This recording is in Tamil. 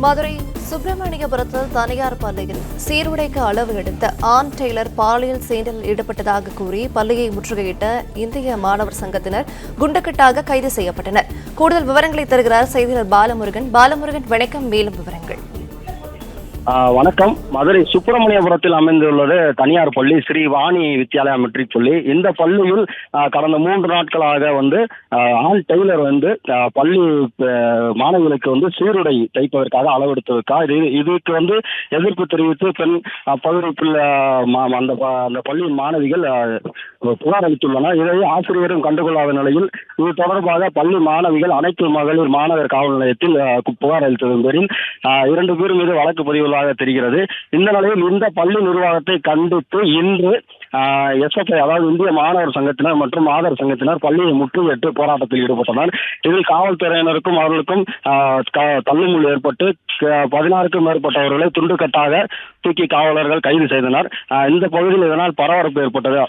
மதுரை சுப்பிரமணியபுரத்தில் தனியார் பள்ளியில் சீருடைக்கு அளவு எடுத்த ஆண் டெய்லர் பாலியல் சீண்டலில் ஈடுபட்டதாக கூறி பள்ளியை முற்றுகையிட்ட இந்திய மாணவர் சங்கத்தினர் குண்டுக்கட்டாக கைது செய்யப்பட்டனர். கூடுதல் விவரங்களை தருகிறார் செய்தியாளர் பாலமுருகன். வணக்கம். மேலும் விவரங்கள். வணக்கம். மதுரை சுப்பிரமணியபுரத்தில் அமைந்துள்ளது தனியார் பள்ளி ஸ்ரீ வாணி வித்யாலயா மெட்ரிக் பள்ளி. இந்த பள்ளியில் கடந்த 3 நாட்களாக ஆண் டெய்லர் பள்ளி மாணவிகளுக்கு சீருடை தைப்பதற்காக அளவெடுத்திருக்கார். இதுக்கு எதிர்ப்பு தெரிவித்து பெண் பகுதிக்குள் அந்த பள்ளியின் மாணவிகள் புகார் அளித்துள்ளனர். இதை ஆசிரியரும் கண்டுகொள்ளாத நிலையில் இது தொடர்பாக பள்ளி மாணவிகள் அனைத்து மகளிர் மாணவர் காவல் நிலையத்தில் புகார் அளித்ததன் பேரில் 2 பேர் மீது வழக்கு பதிவுள்ளதாக தெரிகிறது. இந்த நிலையில் இந்த பள்ளி நிர்வாகத்தை கண்டித்து இன்று எஸ்எஃப்ஐ அதாவது இந்திய மாணவர் சங்கத்தினர் மற்றும் மாதர் சங்கத்தினர் பள்ளியை முற்றுகையிட்டு போராட்டத்தில் ஈடுபட்டனர். இதில் காவல்துறையினருக்கும் அவர்களுக்கும் தள்ளுமுள் ஏற்பட்டு 16க்கும் மேற்பட்டவர்களை துண்டுக்கட்டாக தூக்கி காவலர்கள் கைது செய்தனர். இந்த பகுதியில் இதனால் பரபரப்பு ஏற்பட்டது.